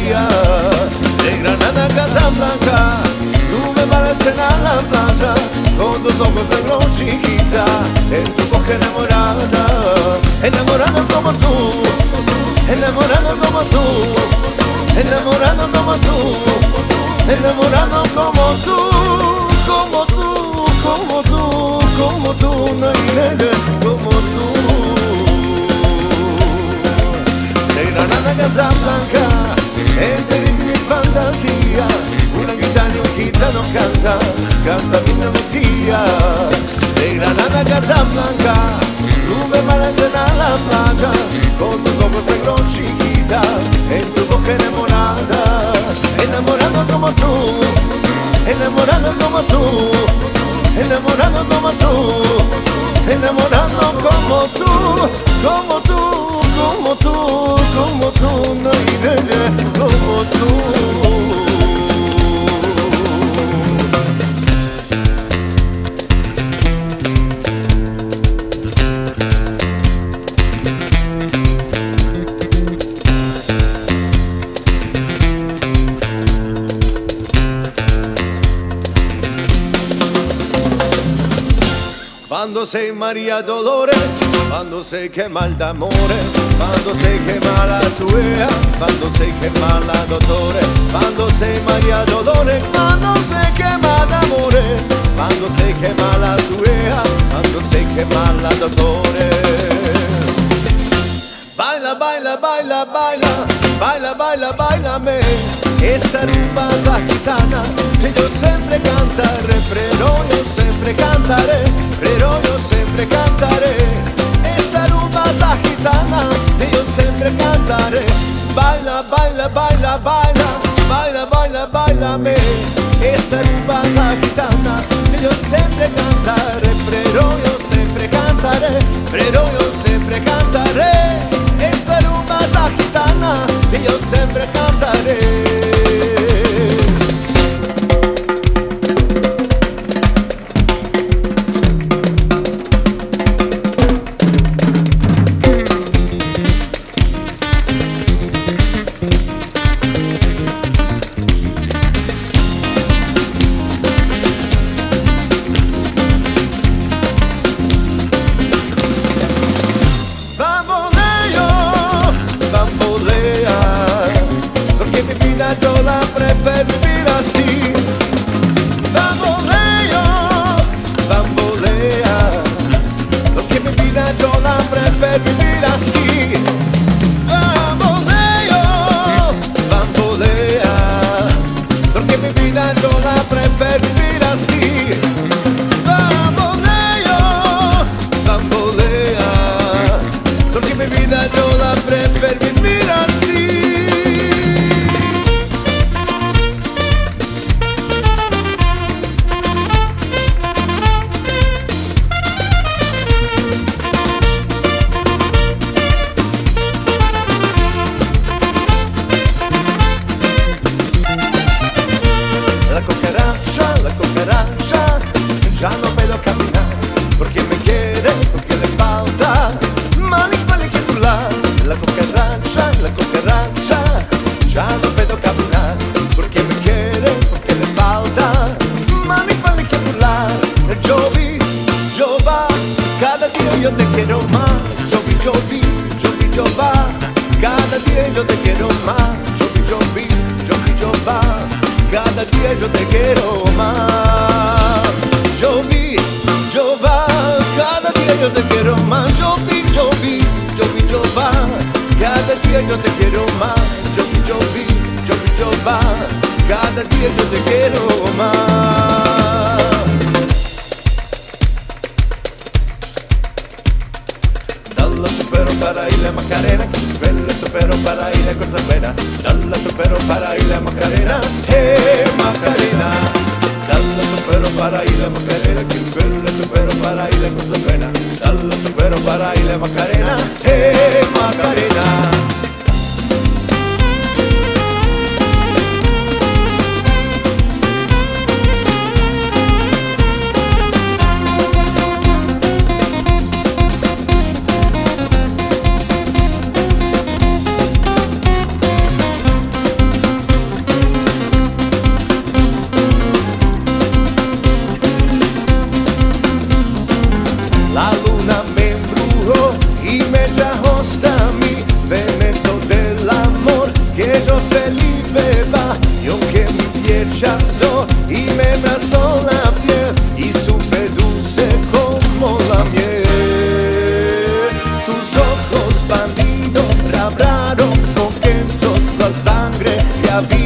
Andalucía, de Granada a Casablanca, tú me pareces a la playa, con tus ojos negros chiquita, en tu boca enamorada, enamorado como tú, enamorado como tú, enamorado como tú, enamorado como tú, como tú, como tú, como tú, no hay nadie como tú. De Granada a Casablanca, entre ritmo y fantasía, una guitarra y un gitano canta, canta mi Andalucía. De Granada a Casablanca, tú me pareces a la playa, con tus ojos negros chiquita, en tu boca enamorada, enamorado como tú, enamorado como tú, enamorado como tú, enamorado como tú, como tú, como tú, como tú, no hay nadie como tú. Quando sei Maria Dolores, quando sei quema d'amore, quando sei quema la sua, quando sei quema la dottore, quando sei Maria Dolores, quando sei quema d'amore, quando sei quema la sua, quando sei quema la dottore. Baila, baila, baila, baila, baila, baila, bailame, esta rumba la gitana, que yo siempre cantaré, pero yo siempre cantaré, pero yo siempre cantaré, esta rumba la gitana, que yo siempre cantaré. Baila, baila, baila, baila, baila, baila, bailame, esta rumba la gitana, que yo siempre cantaré, pero yo siempre cantaré, pero yo siempre cantaré, esta rumba la gitana, que yo siempre cantaré. Yo la prefiero vivir así. Bamboleo, bambolea, porque mi vida yo la prefiero vivir así. Bamboleo, bambolea, porque mi vida yo la prefiero vivir así. Bamboleo, bambolea, porque mi vida yo la prefiero vivir así. La cucaracha, ya no puedo caminar, porque me quiere, porque le falta maní para que volar. La cucaracha, ya no puedo caminar, porque me quiere, porque le falta maní para que volar. Yo vi, yo va, cada día yo te quiero más. Yo vi, yo va, cada día yo te quiero más. Yo vi, yo va, cada día yo te quiero más. Yo vi, yo va, cada día yo te quiero más. Yo vi, yo va, cada día yo te quiero más. Yo vi, yo va, cada día yo te quiero más. Dale tu pero para ir a Macarena, vele tu pero para ir a cosa buena. Dale tu pero para ir a Macarena, Macarena. Dale tu pero para ir a Macarena, vele tu pero para ir a cosa buena. Dale tu pero para ir a Macarena, Macarena. la vida.